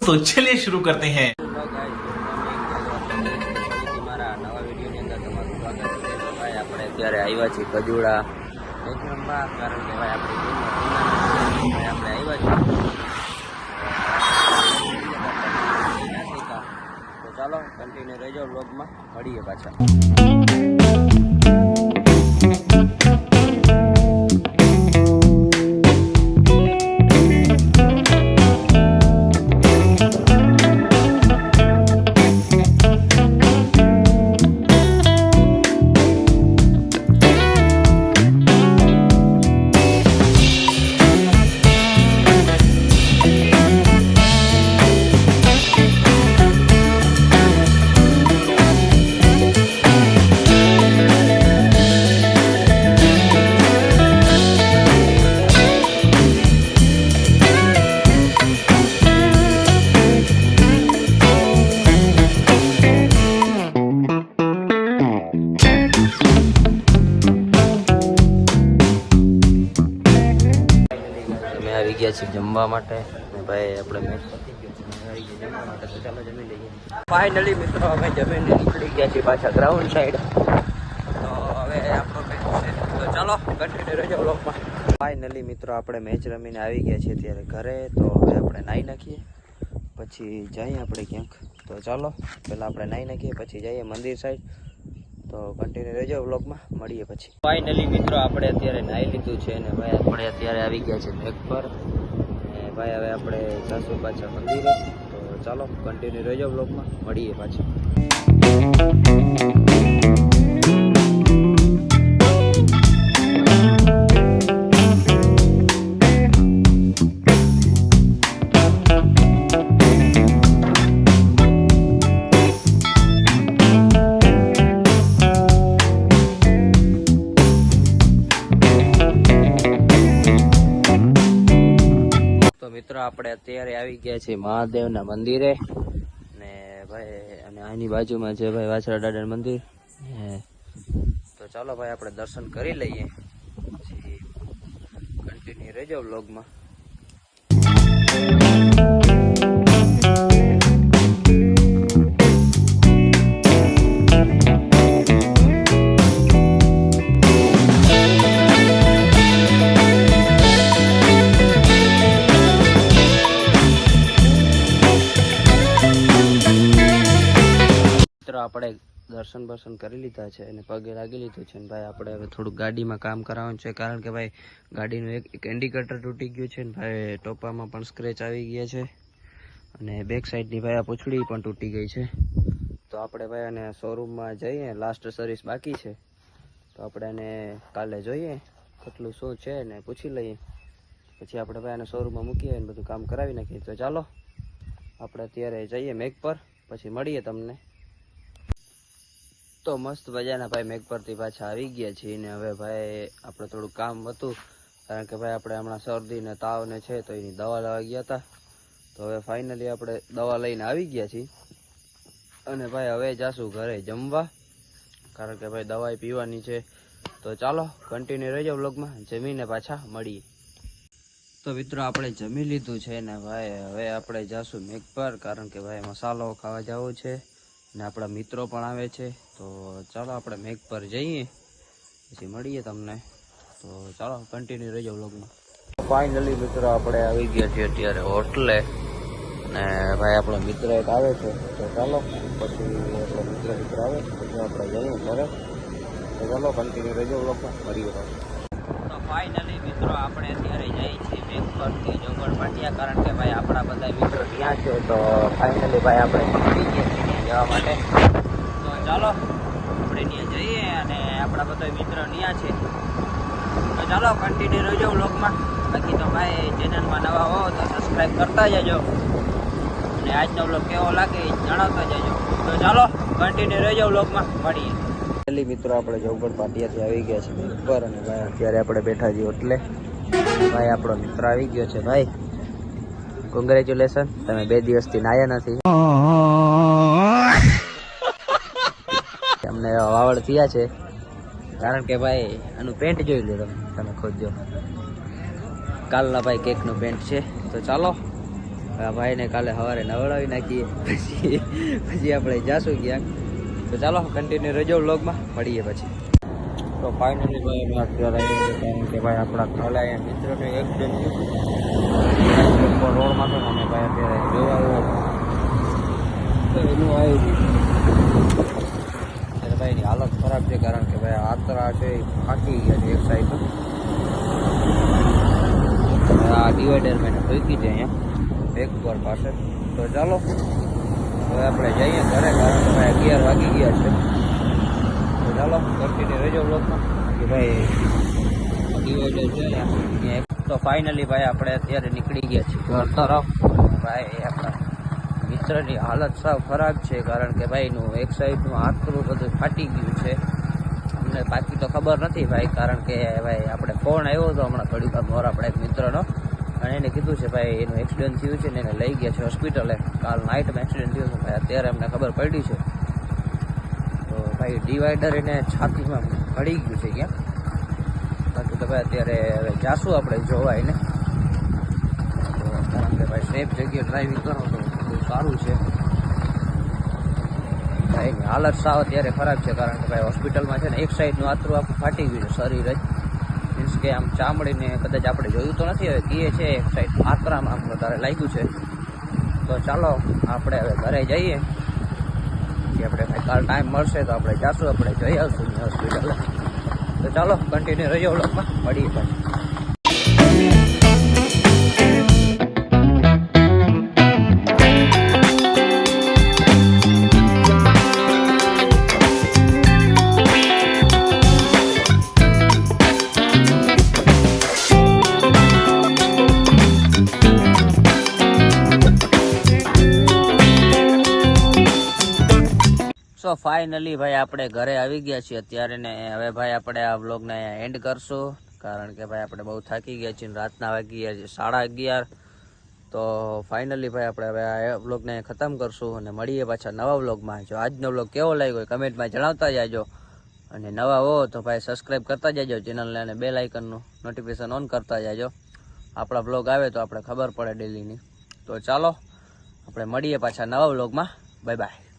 तो चलिए शुरू करते हैं। અત્યારે આવ્યા છીએ કજુડા એક રમવા, કારણ કે ભાઈ આપણે આવ્યા છીએ તો ચાલો કન્ટિન્યુ રહેજો વ્લોગમાં, મળીએ પાછા. ગયા છે જમવા માટે ને ભાઈ આપણે મેચ પતી ગયો છે, જમવા માટે તો ચાલો જમી લઈએ. ફાઇનલી મિત્રો અમે જમીને નીકળી ગયા છીએ પાછા ગ્રાઉન્ડ સાઈડ. તો હવે આપણો મેચ છે તો ચાલો કન્ટિન્યુ રહેજો વ્લોગમાં. ફાઇનલી મિત્રો આપણે મેચ રમીને આવી ગયા છીએ ત્યારે ઘરે. તો હવે આપણે નાહી નાખીએ પછી જઈએ આપણે ક્યાંક. તો ચાલો પહેલાં આપણે નાહી નાખીએ પછી જઈએ મંદિર સાઈડ. તો કન્ટિન્યુ રહેજો વ્લોગમાં, મળીએ પછી. ફાઇનલી મિત્રો આપણે અત્યારે નાહી લીધું છે ને ભાઈ આપણે અત્યારે આવી ગયા છે મેઘ પર. ને ભાઈ હવે આપણે જશું પાછા મંદિરે. તો ચાલો કન્ટિન્યુ રહેજો વ્લોગમાં, મળીએ પાછા. મિત્રો આપણે અત્યારે આવી ગયા છીએ મહાદેવના મંદિરે ને ભાઈ, અને આની બાજુમાં છે ભાઈ વાછરા દાદાનું મંદિર. તો ચાલો ભાઈ આપણે દર્શન કરી લઈએ પછી કન્ટિન્યુ રહેજો વ્લોગમાં. આપણે દર્શન બર્શન કરી લીધા છે અને પગે લાગી લીધું છે ને ભાઈ આપણે હવે થોડુંક ગાડીમાં કામ કરાવવાનું છે, કારણ કે ભાઈ ગાડીનું એક ઇન્ડિકેટર તૂટી ગયું છે ને ભાઈ ટોપામાં પણ સ્ક્રેચ આવી ગયા છે અને બેક સાઈડની ભાઈ આ પૂંછડી પણ તૂટી ગઈ છે. તો આપણે ભાઈ અને શોરૂમમાં જઈએ, લાસ્ટ સર્વિસ બાકી છે. તો આપણે એને કાલે જોઈએ કેટલું શું છે ને પૂછી લઈએ પછી આપણે ભાઈ એને શોરૂમમાં મૂકીએ અને બધું કામ કરાવી નાખીએ. તો ચાલો આપણે અત્યારે જઈએ મેઘ પર, પછી મળીએ તમને. તો મસ્ત મજાના ભાઈ મેઘ પરથી પાછા આવી ગયા છીએ ને હવે ભાઈ આપણે થોડું કામ હતું, કારણ કે ભાઈ આપણે હમણાં શરદી ને તાવ ને છે તો એની દવા લેવા ગયા હતા. તો હવે ફાઇનલી આપણે દવા લઈને આવી ગયા છીએ અને ભાઈ હવે જાશું ઘરે જમવા, કારણ કે ભાઈ દવાઈ પીવાની છે. તો ચાલો કન્ટિન્યુ રહેજો વ્લોગમાં, જમીને પાછા મળીએ. તો મિત્રો આપણે જમી લીધું છે ને ભાઈ હવે આપણે જાશું મેઘ પર, કારણ કે ભાઈ મસાલો ખાવા જવું છે ને આપણા મિત્રો પણ આવે છે. તો ચાલો આપણે મેઘ પર જઈએ પછી મળીએ તમને. તો ચાલો કન્ટિન્યુ રહેજો વ્લોગમાં. ફાઇનલી મિત્રો આપણે આવી ગયા છીએ અત્યારે હોટલે ને ભાઈ આપણો મિત્ર એક આવે છે. તો ચાલો પછી આપણો મિત્ર આવે પછી આપણે જઈએ ઘરે. તો ચાલો કન્ટિન્યુ રહેજો વ્લોગમાં, મળીએ. તો ફાઇનલી મિત્રો આપણે અત્યારે જઈએ છીએ મેઘ પરથી જોગણ પાટિયા, કારણ કે ભાઈ આપણા બધા મિત્રો ત્યાં છે. તો ફાઇનલી ભાઈ આપણે પકડી ગયા છીએ જવા માટે. તો ચાલો આપણે ત્યાં જઈએ અને આપણા બધા મિત્રો ત્યાં છે. તો ચાલો કન્ટિન્યુ રહેજો વ્લોગમાં. બાકી તો ભાઈ ચેનલમાં નવા હો તો સબસ્ક્રાઈબ કરતા જજો અને આજનો વ્લોગ કેવો લાગે જણાવતા જજો. તો ચાલો કન્ટિન્યુ રહેજો વ્લોગમાં, મળીએ. મિત્રો આપણે જોગણ પાટિયાથી આવી ગયા છે ઉપર અને ભાઈ અત્યારે આપણે બેઠા છીએ એટલે ભાઈ આપણો મિત્ર આવી ગયો છે. ભાઈ કોંગ્રેચ્યુલેશન, તમે 2 દિવસથી નાયા નથી. અમને વાવડ થયા છે, કારણ કે ભાઈ આનું પેન્ટ જોઈ લો તમે ખોદજો. કાલના ભાઈ કેકનું પેન્ટ છે. તો ચાલો આ ભાઈને કાલે સવારે નવડાવી નાખીએ, પછી આપણે જાશું ક્યાંક. તો ચાલો કન્ટિન્યુ રહેજો વ્લોગમાં, મળીએ પછી. તો ફાઇનલી ભાઈ અમે અત્યારે આવી ગયા, કારણ કે ભાઈ આપણા કાલે અહીંયા મિત્રને એક્સિડન્ટ થયું રોડમાં છે. અમે ભાઈ અત્યારે જોવા આવ્યા તો એનું આવ્યું ત્યારે ભાઈની હાલત ખરાબ છે, કારણ કે ભાઈ આતરા છે એ ફાટી ગયા છે એક સાઈડ. આ ડિવાઈડર મેં ફેંકી છે અહીંયા બેક પર પાસે. તો ચાલો હવે આપણે જઈએ ઘરે, કારણ કે ભાઈ 11 વાગી ગયા છે. તો ચાલો કન્ટિન્યુ રહેજો બ્લોગમાં કે ભાઈ ડિવાઈડર છે અહીંયા. તો ફાઇનલી ભાઈ આપણે અત્યારે નીકળી ગયા છીએ ઘર તરફ. ભાઈ આપણા મિત્રની હાલત સાવ ખરાબ છે, કારણ કે ભાઈનું એક સાઈડનું આંતરું બધું ફાટી ગયું છે. અમને બાકી તો ખબર નથી ભાઈ, કારણ કે ભાઈ આપણે ફોન આવ્યો હતો હમણાં થોડીક વાર મોર આપણા એક મિત્રનો, અને એને કીધું છે ભાઈ એનું એક્સિડન્ટ થયું છે ને એને લઈ ગયા છે હોસ્પિટલે. કાલ નાઇટમાં એક્સિડન્ટ થયું છે ભાઈ, અત્યારે અમને ખબર પડી છે. તો ભાઈ ડિવાઈડર એને છાતીમાં પડી ગયું છે ક્યાં. બાકી તો ભાઈ અત્યારે હવે જાશું આપણે જોવા એને, કારણ કે ભાઈ સેફ જગ્યાએ ડ્રાઇવિંગ કરો તો બહુ સારું છે. ભાઈની હાલત સાવ અત્યારે ખરાબ છે, કારણ કે ભાઈ હોસ્પિટલમાં છે ને એક સાઈડનું આંતરું આખું ફાટી ગયું છે શરીર જ. મીન્સ કે આમ ચામડીને કદાચ આપણે જોયું તો નથી, હવે કીએ છે એક સાઈડ આંતરામાં આમ વધારે લાગ્યું છે. તો ચાલો આપણે હવે ઘરે જઈએ, કે આપણે ભાઈ કાલ ટાઈમ મળશે તો આપણે જાશું, આપણે જઈ આવશું હોસ્પિટલે. તો ચાલો કન્ટિન્યુ રહેજો વ્લોગમાં, મળીએ પાછું. સો ફાઇનલી ભાઈ આપણે ઘરે આવી ગયા છીએ અત્યારે ને. હવે ભાઈ આપણે આ વ્લોગને એન્ડ કરશું, કારણ કે ભાઈ આપણે બહુ થાકી ગયા છીએ, રાતના વાગી ગયા છે 11:30. તો ફાઇનલી ભાઈ આપણે હવે આ વ્લોગને ખતમ કરશું અને મળીએ પાછા નવા વ્લોગમાં. જો આજનો વ્લોગ કેવો લાગ્યો કમેન્ટમાં જણાવતા જાજો, અને નવા હો તો ભાઈ સબસ્ક્રાઈબ કરતા જાજો ચેનલને, અને બેલ આઇકનનું નોટિફિકેશન ઓન કરતા જાજો. આપણા વ્લોગ આવે તો આપણે ખબર પડે ડેલીની. તો ચાલો આપણે મળીએ પાછા નવા વ્લોગમાં. Bye bye.